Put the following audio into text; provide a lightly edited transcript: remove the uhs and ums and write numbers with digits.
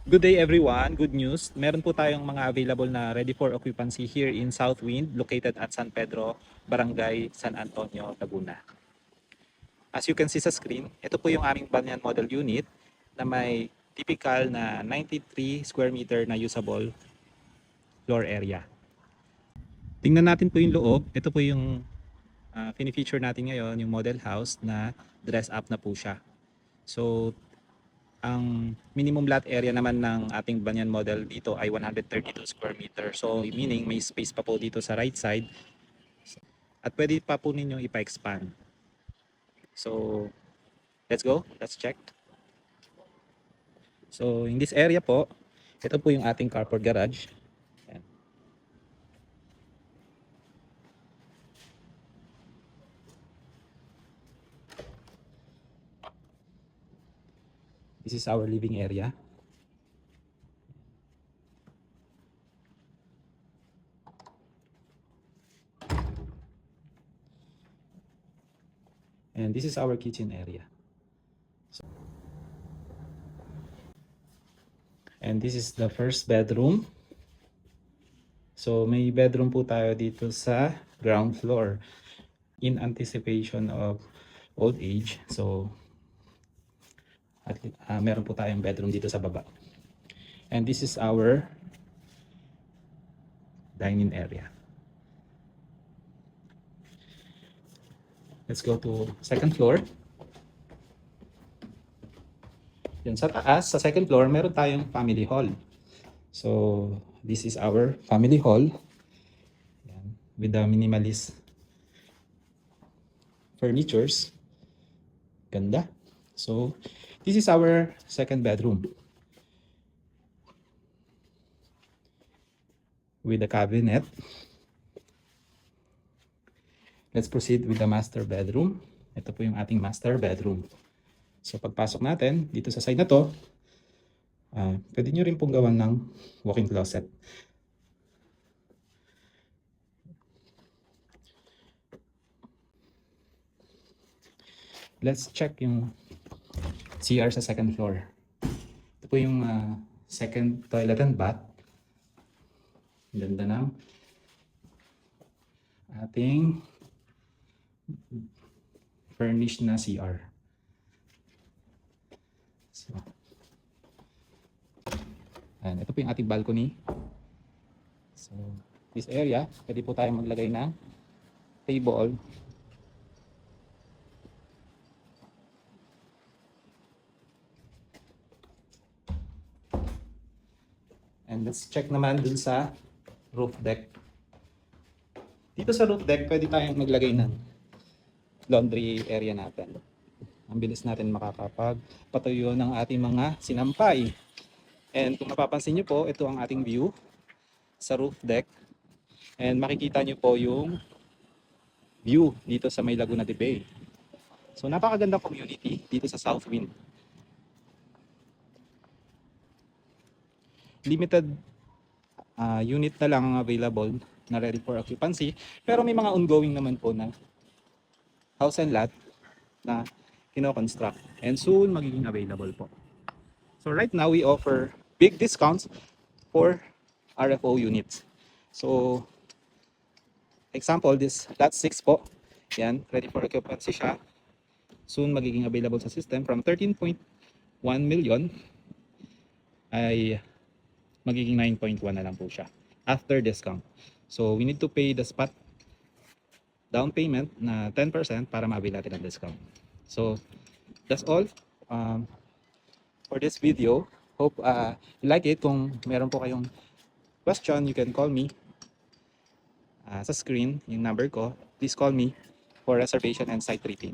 Good day everyone, good news. Meron po tayong mga available na ready for occupancy here in Southwind located at San Pedro, Barangay San Antonio, Laguna. As you can see sa screen, ito po yung aming Banyan Model Unit na may typical na 93 square meter na usable floor area. Tingnan natin po yung loob. Ito po yung fini-feature natin ngayon, yung model house na dress up na po siya. So, ang minimum lot area naman ng ating Banyan model dito ay 132 square meter. So meaning may space pa po dito sa right side at pwede pa po ninyong ipa-expand. So let's go, let's check. So in this area po, ito po yung ating carport garage. Ayan. This is our living area. And this is our kitchen area. And this is the first bedroom. So may bedroom po tayo dito sa ground floor in anticipation of old age. So at meron po tayong bedroom dito sa baba. And this is our dining area. Let's go to second floor. Yan sa taas, sa second floor, meron tayong family hall. So, this is our family hall. Yan, with the minimalist furnitures. Ganda. So, this is our second bedroom. With the cabinet. Let's proceed with the master bedroom. Ito po yung ating master bedroom. So pagpasok natin dito sa side na to, pwede nyo rin pong gawan ng walk-in closet. Let's check yung CR sa second floor. Ito po yung second toilet and bath. Ganda ng ating furnished na CR. So, ito po yung ating balcony. So, this area, pwede po tayong maglagay ng table. And let's check naman dun sa roof deck. Dito sa roof deck, pwede tayong maglagay ng laundry area natin. Ang bilis natin makakapagpatuyo ng ating mga sinampay. And kung mapapansin nyo po, ito ang ating view sa roof deck. And makikita nyo po yung view dito sa may Laguna de Bay. So napakagandang community dito sa Southwind. Limited unit na lang ang available na ready for occupancy. Pero may mga ongoing naman po na house and lot na kino-construct and soon magiging available po. So right now we offer big discounts for RFO units. So example, this lot 6 po, yan, ready for occupancy siya. Soon magiging available sa system from 13.1 million ay magiging 9.1 na lang po siya after discount. So we need to pay the spot down payment na 10% para ma-avail natin ang discount. So that's all for this video. Hope you like it. Kung meron po kayong question, you can call me sa screen, yung number ko. Please call me for reservation and site treating.